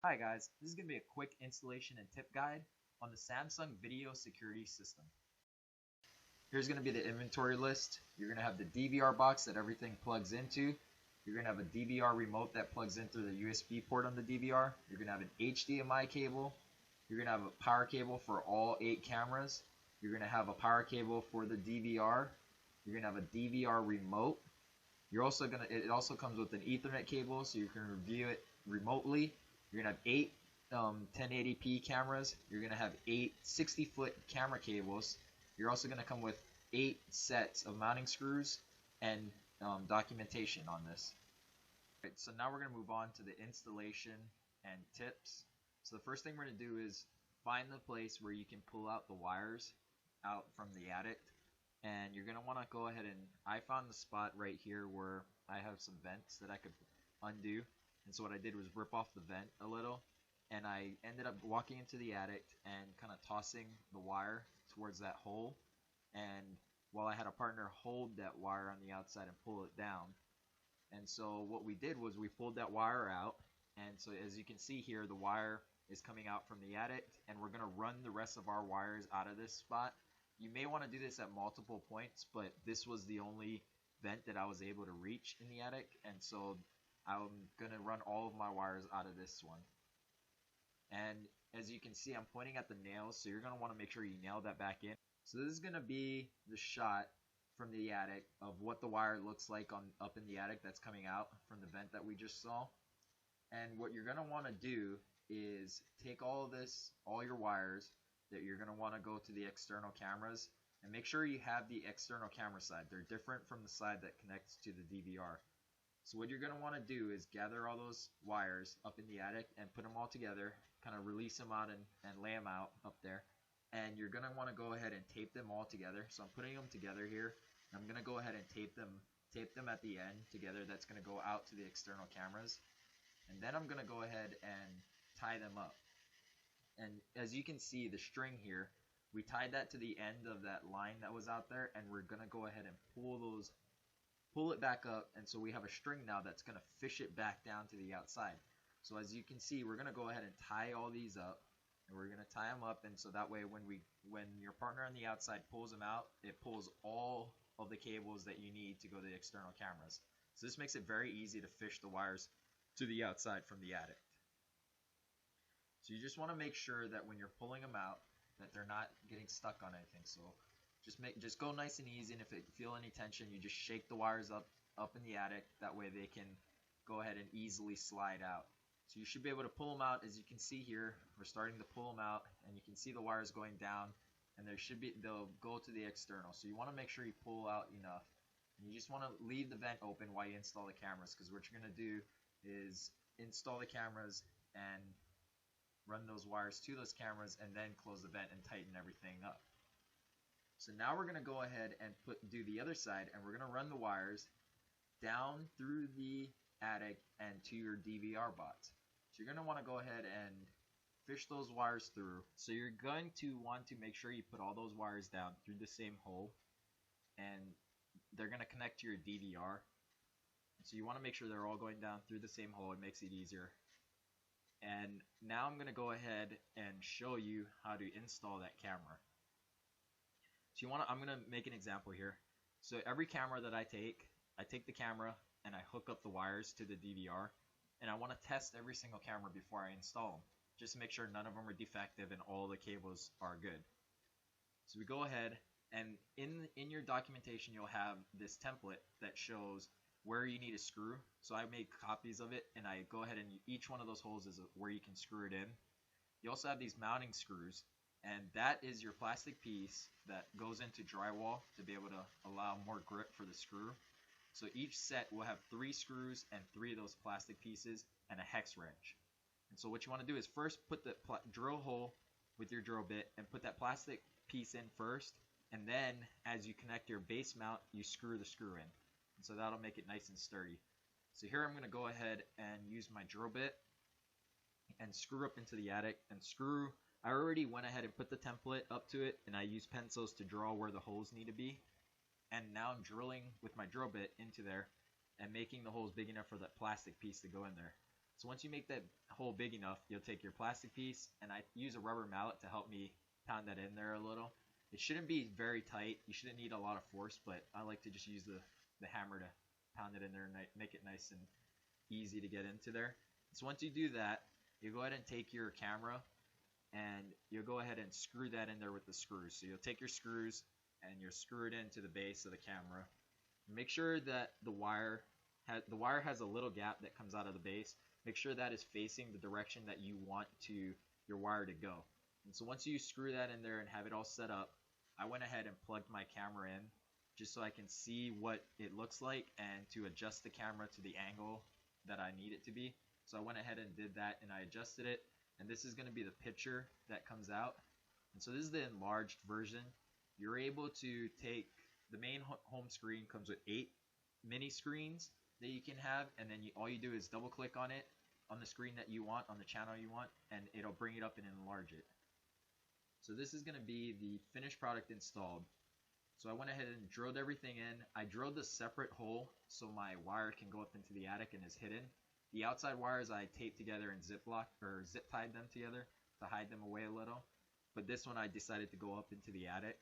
Hi guys, this is going to be a quick installation and tip guide on the Samsung Video Security System. Here's going to be the inventory list. You're going to have the DVR box that everything plugs into. You're going to have a DVR remote that plugs in through the USB port on the DVR. You're going to have an HDMI cable. You're going to have a power cable for all 8 cameras. You're going to have a power cable for the DVR. You're going to have a DVR remote. It also comes with an Ethernet cable so you can review it remotely. You're going to have 8 1080p cameras. You're going to have 8 60-foot camera cables. You're also going to come with 8 sets of mounting screws and documentation on this. Right, so now we're going to move on to the installation and tips. So the first thing we're going to do is find the place where you can pull out the wires out from the attic. And you're going to want to go ahead and I found the spot right here where I have some vents that I could undo. And so what I did was rip off the vent a little, and I ended up walking into the attic and kind of tossing the wire towards that hole. And while I had a partner hold that wire on the outside and pull it down. And so what we did was we pulled that wire out, and so as you can see here, the wire is coming out from the attic, and we're going to run the rest of our wires out of this spot. You may want to do this at multiple points, but this was the only vent that I was able to reach in the attic, and so I'm going to run all of my wires out of this one. And as you can see, I'm pointing at the nails, so you're going to want to make sure you nail that back in. So this is going to be the shot from the attic of what the wire looks like up in the attic that's coming out from the vent that we just saw. And what you're going to want to do is take all your wires that you're going to want to go to the external cameras, and make sure you have the external camera side. They're different from the side that connects to the DVR. So what you're going to want to do is gather all those wires up in the attic and put them all together, kind of release them out and lay them out up there. And you're going to want to go ahead and tape them all together. So I'm putting them together here. I'm going to go ahead and tape them at the end together. That's going to go out to the external cameras. And then I'm going to go ahead and tie them up. And as you can see, the string here, we tied that to the end of that line that was out there, and we're going to go ahead and pull it back up, and so we have a string now that's going to fish it back down to the outside. So as you can see, we're going to go ahead and tie all these up, and we're going to tie them up, and so that way when your partner on the outside pulls them out, it pulls all of the cables that you need to go to the external cameras. So this makes it very easy to fish the wires to the outside from the attic. So you just want to make sure that when you're pulling them out, that they're not getting stuck on anything. So just go nice and easy, and if you feel any tension, you just shake the wires up in the attic. That way they can go ahead and easily slide out. So you should be able to pull them out. As you can see here, we're starting to pull them out, and you can see the wires going down, and they'll go to the external. So you want to make sure you pull out enough, and you just want to leave the vent open while you install the cameras, because what you're going to do is install the cameras and run those wires to those cameras, and then close the vent and tighten everything up. So now we're going to go ahead and do the other side, and we're going to run the wires down through the attic and to your DVR box. So you're going to want to go ahead and fish those wires through. So you're going to want to make sure you put all those wires down through the same hole, and they're going to connect to your DVR. So you want to make sure they're all going down through the same hole. It makes it easier. And now I'm going to go ahead and show you how to install that camera. So I'm going to make an example here. So every camera that I take the camera and I hook up the wires to the DVR, and I want to test every single camera before I install them, just to make sure none of them are defective and all the cables are good. So we go ahead, and in your documentation you'll have this template that shows where you need a screw. So I make copies of it, and I go ahead and each one of those holes is where you can screw it in. You also have these mounting screws, and that is your plastic piece that goes into drywall to be able to allow more grip for the screw. So each set will have 3 screws and 3 of those plastic pieces and a hex wrench. And so what you want to do is first put the drill hole with your drill bit and put that plastic piece in first, and then as you connect your base mount, you screw the screw in. And so that'll make it nice and sturdy. So here I'm going to go ahead and use my drill bit and screw up into the attic and screw. I already went ahead and put the template up to it, and I use pencils to draw where the holes need to be. And now I'm drilling with my drill bit into there and making the holes big enough for that plastic piece to go in there. So once you make that hole big enough, you'll take your plastic piece, and I use a rubber mallet to help me pound that in there a little. It shouldn't be very tight. You shouldn't need a lot of force, but I like to just use the hammer to pound it in there and make it nice and easy to get into there. So once you do that, you go ahead and take your camera and you'll go ahead and screw that in there with the screws. So you'll take your screws and you'll screw it into the base of the camera. Make sure that the wire has a little gap that comes out of the base. Make sure that is facing the direction that you want your wire to go. And so once you screw that in there and have it all set up, I went ahead and plugged my camera in just so I can see what it looks like and to adjust the camera to the angle that I need it to be. So I went ahead and did that and I adjusted it, and this is going to be the picture that comes out. And so this is the enlarged version. You're able to take the main home screen, comes with 8 mini screens that you can have, and then all you do is double click on it on the screen that you want, on the channel you want, and it'll bring it up and enlarge it. So this is going to be the finished product installed. So I went ahead and drilled everything in. I drilled a separate hole so my wire can go up into the attic and is hidden. The outside wires I taped together and zip tied them together to hide them away a little. But this one I decided to go up into the attic.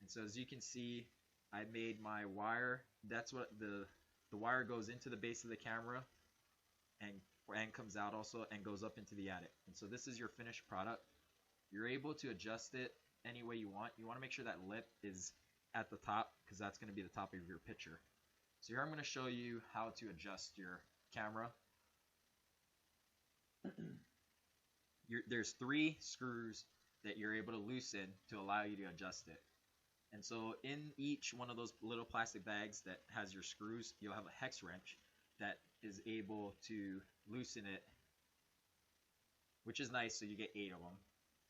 And so as you can see, I made my wire. That's what the wire goes into the base of the camera and comes out also and goes up into the attic. And so this is your finished product. You're able to adjust it any way you want. You want to make sure that lip is at the top because that's going to be the top of your picture. So here I'm going to show you how to adjust your camera. There's 3 screws that you're able to loosen to allow you to adjust it. And so in each one of those little plastic bags that has your screws, you'll have a hex wrench that is able to loosen it, which is nice, so you get 8 of them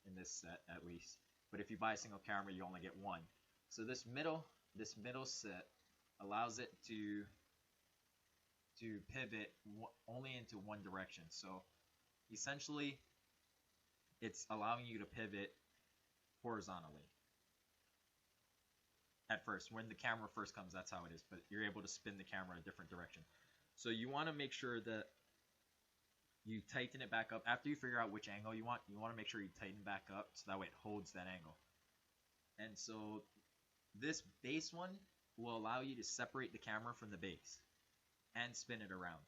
in this set at least. But if you buy a single camera, you only get 1. So this middle set allows it to pivot only into one direction. So essentially, it's allowing you to pivot horizontally. At first, when the camera first comes, that's how it is, but you're able to spin the camera a different direction. So you want to make sure that you tighten it back up. After you figure out which angle you want to make sure you tighten back up so that way it holds that angle. And so this base one will allow you to separate the camera from the base and spin it around.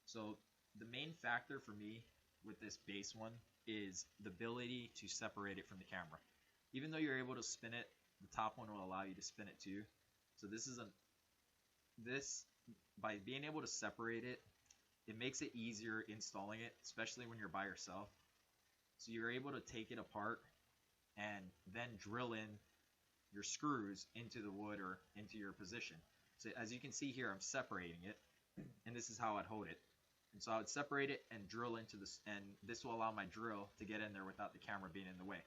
So the main factor for me with this base one is the ability to separate it from the camera. Even though you're able to spin it, the top one will allow you to spin it too. So by being able to separate it, it makes it easier installing it, especially when you're by yourself. So you're able to take it apart and then drill in your screws into the wood or into your position. So as you can see here, I'm separating it, and this is how I'd hold it. And so I would separate it and drill into this, and this will allow my drill to get in there without the camera being in the way.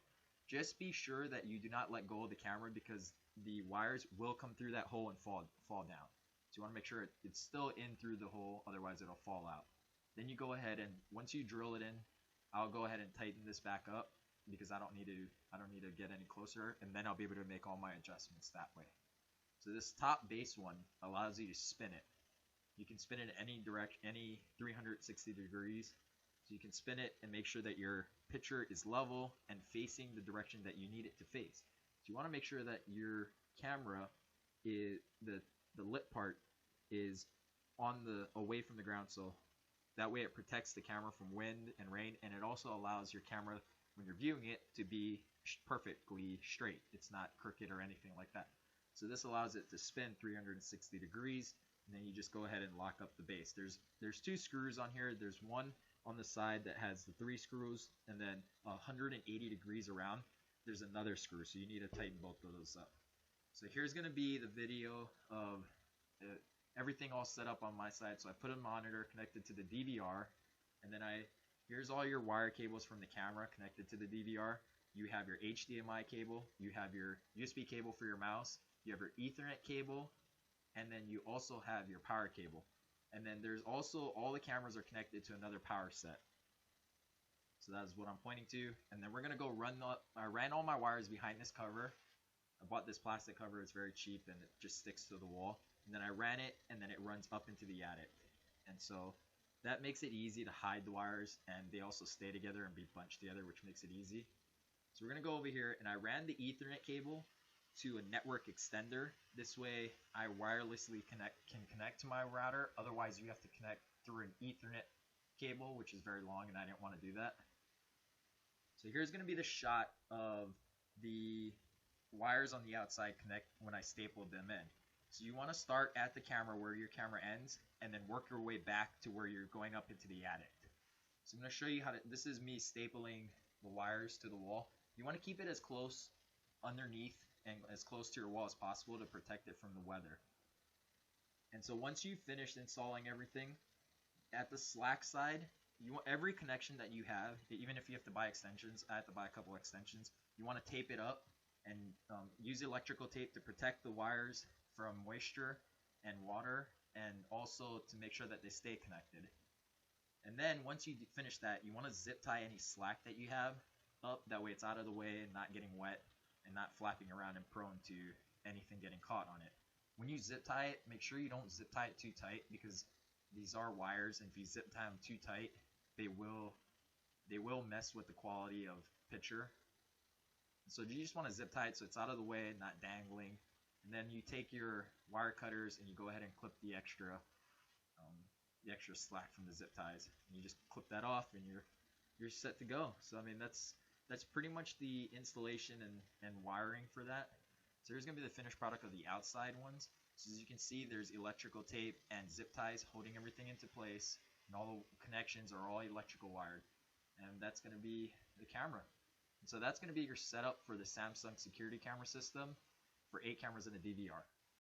Just be sure that you do not let go of the camera because the wires will come through that hole and fall down. So you want to make sure it's still in through the hole, otherwise it'll fall out. Then you go ahead and once you drill it in, I'll go ahead and tighten this back up because I don't need to get any closer, and then I'll be able to make all my adjustments that way. So this top base one allows you to spin it. You can spin it in any direction, any 360 degrees. So you can spin it and make sure that your picture is level and facing the direction that you need it to face. So you want to make sure that your camera is the lip part is away from the ground, so that way it protects the camera from wind and rain, and it also allows your camera when you're viewing it to be perfectly straight. It's not crooked or anything like that. So this allows it to spin 360 degrees, and then you just go ahead and lock up the base. There's 2 screws on here. There's one on the side that has the 3 screws, and then 180 degrees around there's another screw, so you need to tighten both of those up. So here's going to be the video of everything all set up on my side. So I put a monitor connected to the DVR, and then here's all your wire cables from the camera connected to the DVR. You have your HDMI cable, you have your USB cable for your mouse, you have your Ethernet cable, and then you also have your power cable. And then there's also, all the cameras are connected to another power set. So that's what I'm pointing to. And then we're going to go I ran all my wires behind this cover. I bought this plastic cover, it's very cheap and it just sticks to the wall. And then I ran it, and then it runs up into the attic. And so That makes it easy to hide the wires, and they also stay together and be bunched together, which makes it easy. So we're going to go over here, and I ran the Ethernet cable to a network extender. This way I wirelessly can connect to my router. Otherwise you have to connect through an Ethernet cable, which is very long, and I didn't want to do that. So here's going to be the shot of the wires on the outside connect when I stapled them in. So you want to start at the camera where your camera ends, and then work your way back to where you're going up into the attic. So I'm going to show you how to, this is me stapling the wires to the wall. You want to keep it as close underneath and as close to your wall as possible to protect it from the weather. And so once you've finished installing everything, at the slack side, you want every connection that you have, even if you have to buy extensions, I have to buy a couple extensions, you want to tape it up and use electrical tape to protect the wires from moisture and water, and also to make sure that they stay connected. And then once you finish that, you want to zip tie any slack that you have up, that way it's out of the way and not getting wet and not flapping around and prone to anything getting caught on it. When you zip tie it, make sure you don't zip tie it too tight, because these are wires, and if you zip tie them too tight, they will mess with the quality of picture. So you just want to zip tie it so it's out of the way, not dangling. And then you take your wire cutters and you go ahead and clip the extra slack from the zip ties. And you just clip that off, and you're set to go. So I mean, that's pretty much the installation and wiring for that. So here's going to be the finished product of the outside ones. So as you can see, there's electrical tape and zip ties holding everything into place, and all the connections are all electrical wired. And that's going to be the camera. And so that's going to be your setup for the Samsung security camera system for 8 cameras and a DVR.